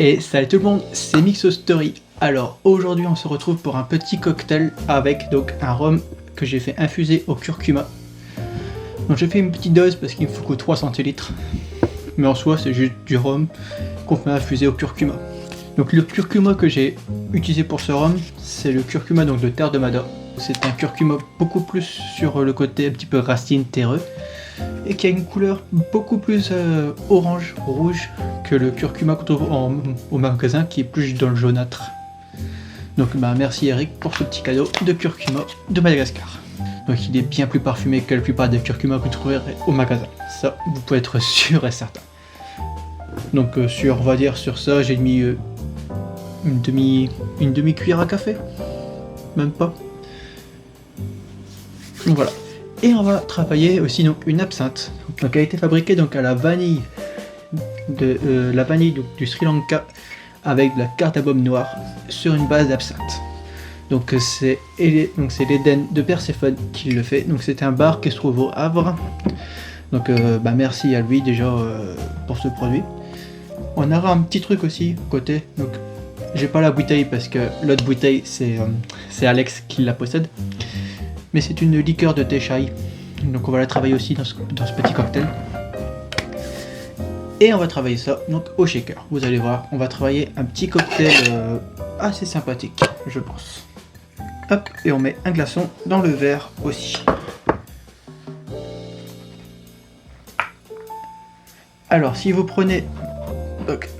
Et salut tout le monde, c'est Mixo Story. Alors aujourd'hui on se retrouve pour un petit cocktail avec donc un rhum que j'ai fait infuser au curcuma. Donc j'ai fait une petite dose parce qu'il me faut que 3 centilitres. Mais en soi c'est juste du rhum qu'on fait infuser au curcuma. Donc le curcuma que j'ai utilisé pour ce rhum, c'est le curcuma donc de Terre de Mada. C'est un curcuma beaucoup plus sur le côté un petit peu racine terreux et qui a une couleur beaucoup plus orange, rouge que le curcuma qu'on trouve au magasin qui est plus dans le jaunâtre. Donc merci Eric pour ce petit cadeau de curcuma de Madagascar. Donc il est bien plus parfumé que la plupart des curcuma que vous trouverez au magasin. Ça, vous pouvez être sûr et certain. Donc on va dire sur ça, j'ai mis une demi cuillère à café. Même pas. Donc voilà. Et on va travailler aussi donc une absinthe. Donc elle a été fabriquée donc à la vanille du Sri Lanka avec de la cardamome noire sur une base d'absinthe. Donc c'est l'Éden de Perséphone qui le fait. Donc c'est un bar qui se trouve au Havre. Donc merci à lui déjà pour ce produit. On aura un petit truc aussi côté. Donc j'ai pas la bouteille parce que l'autre bouteille c'est Alex qui la possède. Mais c'est une liqueur de thé chai. Donc on va la travailler aussi dans ce petit cocktail. Et on va travailler ça donc au shaker. Vous allez voir, on va travailler un petit cocktail assez sympathique, je pense. Hop, et on met un glaçon dans le verre aussi. Alors si vous prenez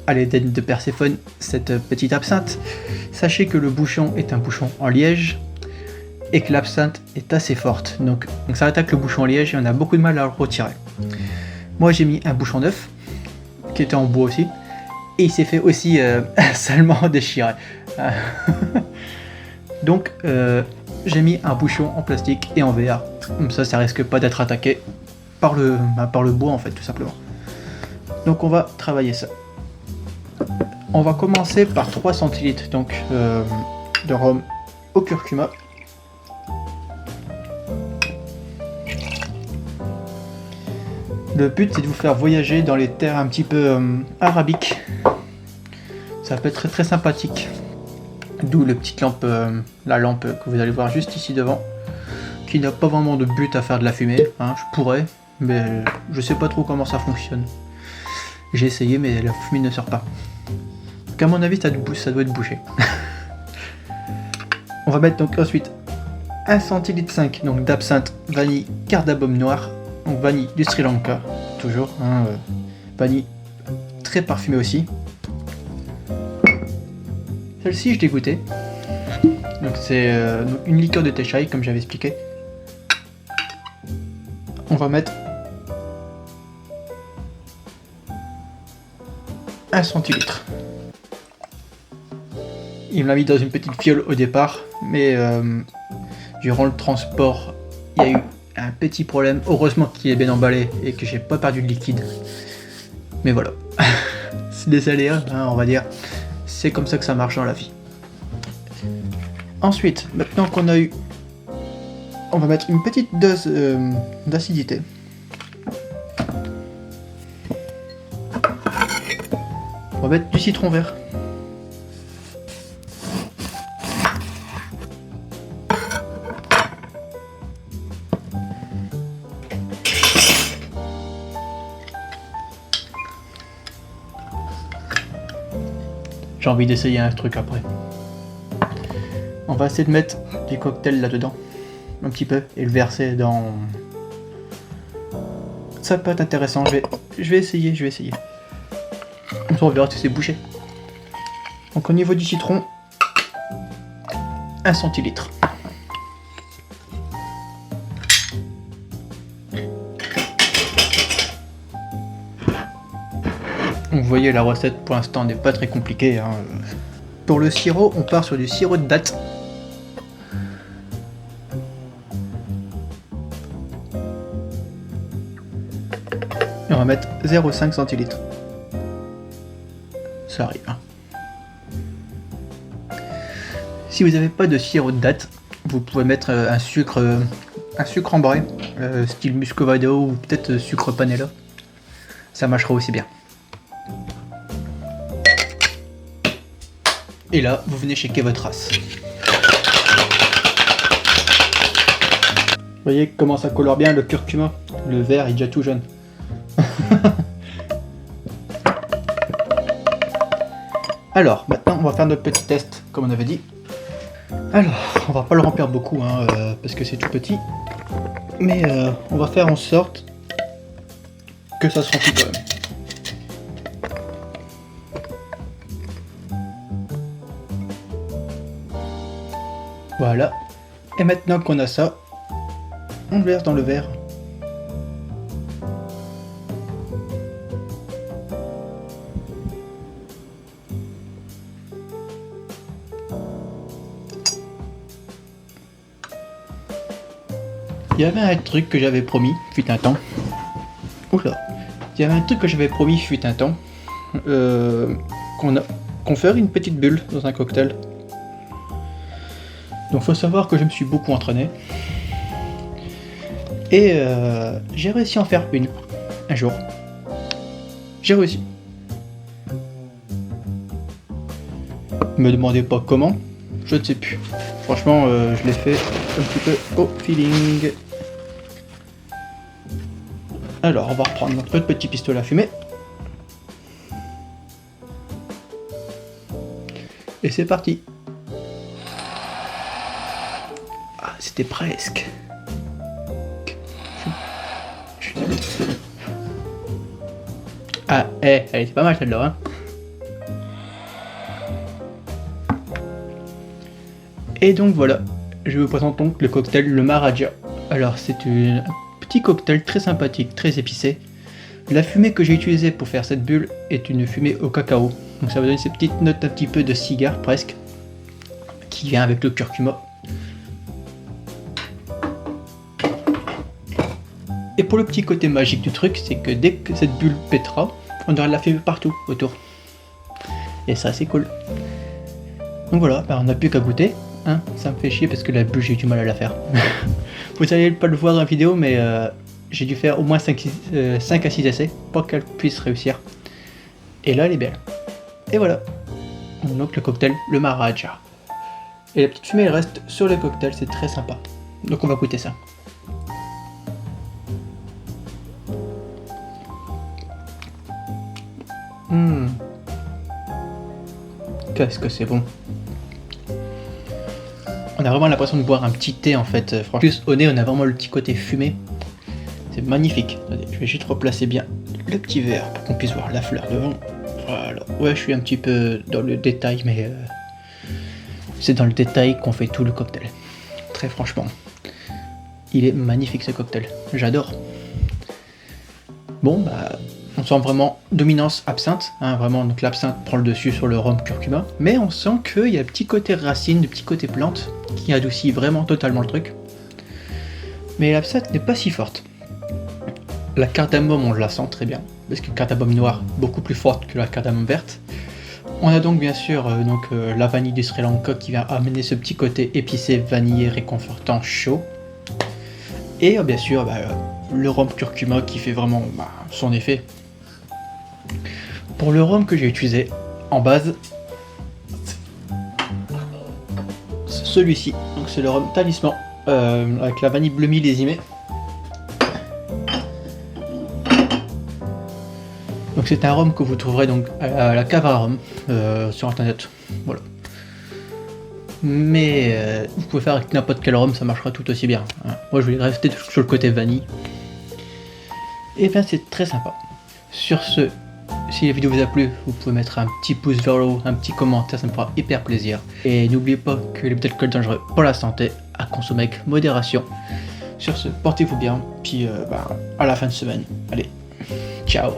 à l'Éden de Perséphone cette petite absinthe, sachez que le bouchon est un bouchon en liège et que l'absinthe est assez forte. Donc ça attaque le bouchon en liège et on a beaucoup de mal à le retirer. Moi j'ai mis un bouchon neuf qui était en bois aussi et il s'est fait aussi salement déchirer. Donc j'ai mis un bouchon en plastique et en verre. Comme ça risque pas d'être attaqué par le bois en fait tout simplement. Donc on va travailler ça. On va commencer par 3 centilitres donc de rhum au curcuma. Le but c'est de vous faire voyager dans les terres un petit peu arabiques. Ça peut être très très sympathique. D'où la petite lampe, la lampe que vous allez voir juste ici devant, qui n'a pas vraiment de but à faire de la fumée. Hein, je pourrais, mais je sais pas trop comment ça fonctionne. J'ai essayé mais la fumée ne sort pas. Donc à mon avis ça doit être bouché. On va mettre donc ensuite 1 centilitre 5 donc d'absinthe, vanille, cardamome noire. Donc vanille du Sri Lanka, toujours, hein, vanille très parfumée aussi. Celle-ci je l'ai goûtée. Donc c'est une liqueur de thé chai comme j'avais expliqué. On va mettre 1 centilitre. Il me l'a mis dans une petite fiole au départ, mais durant le transport, il y a eu un petit problème. Heureusement qu'il est bien emballé et que j'ai pas perdu de liquide. Mais voilà, c'est des aléas, hein, on va dire. C'est comme ça que ça marche dans la vie. Ensuite, maintenant qu'on a eu, on va mettre une petite dose d'acidité. On va mettre du citron vert. J'ai envie d'essayer un truc après. On va essayer de mettre du cocktail là-dedans. Un petit peu. Et le verser dans... Ça peut être intéressant. Je vais essayer. Comme ça on verra si c'est bouché. Donc au niveau du citron, 1 centilitre. Vous voyez la recette pour l'instant n'est pas très compliquée. Hein. Pour le sirop, on part sur du sirop de date. Et on va mettre 0,5 centilitres. Ça arrive. Hein. Si vous n'avez pas de sirop de date, vous pouvez mettre un sucre ambré, style muscovado ou peut-être sucre panela. Ça marchera aussi bien. Et là, vous venez checker votre race. Vous voyez comment ça colore bien le curcuma? Le vert est déjà tout jaune. Alors, maintenant on va faire notre petit test, comme on avait dit. Alors, on va pas le remplir beaucoup, hein, parce que c'est tout petit. Mais on va faire en sorte que ça se remplit quand même. Voilà. Et maintenant qu'on a ça, on le verse dans le verre. Il y avait un truc que j'avais promis, fut un temps. Oula. Il y avait un truc que j'avais promis, fut un temps. Qu'on ferait une petite bulle dans un cocktail. Donc faut savoir que je me suis beaucoup entraîné. Et j'ai réussi à en faire une, un jour. J'ai réussi. Me demandez pas comment, je ne sais plus. Franchement, je l'ai fait un petit peu au feeling. Alors, on va reprendre notre petit pistolet à fumer. Et c'est parti. Ah, c'était presque. Ah, elle était pas mal celle-là, hein. Et donc voilà, je vous présente donc le cocktail le Maharaja. Alors c'est un petit cocktail très sympathique, très épicé. La fumée que j'ai utilisée pour faire cette bulle est une fumée au cacao. Donc ça va donner ces petites notes un petit peu de cigare presque, qui vient avec le curcuma. Et pour le petit côté magique du truc, c'est que dès que cette bulle pètera, on aura de la fumée partout autour. Et ça c'est cool. Donc voilà, on n'a plus qu'à goûter. Hein, ça me fait chier parce que la bulle j'ai du mal à la faire. Vous n'allez pas le voir dans la vidéo, mais j'ai dû faire au moins 5 à 6 essais pour qu'elle puisse réussir. Et là elle est belle. Et voilà. Donc le cocktail, le Maharaja. Et la petite fumée elle reste sur le cocktail, c'est très sympa. Donc on va goûter ça. Qu'est-ce que c'est bon. On a vraiment l'impression de boire un petit thé en fait. Franchement, plus au nez, on a vraiment le petit côté fumé. C'est magnifique. Attendez, je vais juste replacer bien le petit verre pour qu'on puisse voir la fleur devant. Voilà. Ouais, je suis un petit peu dans le détail, mais c'est dans le détail qu'on fait tout le cocktail. Très franchement. Il est magnifique ce cocktail. J'adore. Bon, bah... on sent vraiment dominance absinthe, hein, vraiment, donc l'absinthe prend le dessus sur le rhum curcuma, mais on sent qu'il y a le petit côté racine, le petit côté plante, qui adoucit vraiment totalement le truc. Mais l'absinthe n'est pas si forte. La cardamome, on la sent très bien, parce que la cardamome noire, beaucoup plus forte que la cardamome verte. On a donc bien sûr la vanille du Sri Lanka qui vient amener ce petit côté épicé, vanillé, réconfortant, chaud. Et bien sûr, le rhum curcuma qui fait vraiment son effet. Pour le rhum que j'ai utilisé en base, c'est celui-ci, donc c'est le rhum Talisman avec la vanille bleu millésimée. Donc c'est un rhum que vous trouverez donc à la cave à rhum sur internet, voilà. Mais vous pouvez faire avec n'importe quel rhum, ça marchera tout aussi bien. Hein. Moi je voulais rester sur le côté vanille. Et bien c'est très sympa. Sur ce, si la vidéo vous a plu, vous pouvez mettre un petit pouce vers le haut, un petit commentaire, ça me fera hyper plaisir. Et n'oubliez pas que les bouteilles d'alcool dangereux pour la santé, à consommer avec modération. Sur ce, portez-vous bien, puis à la fin de semaine. Allez, ciao.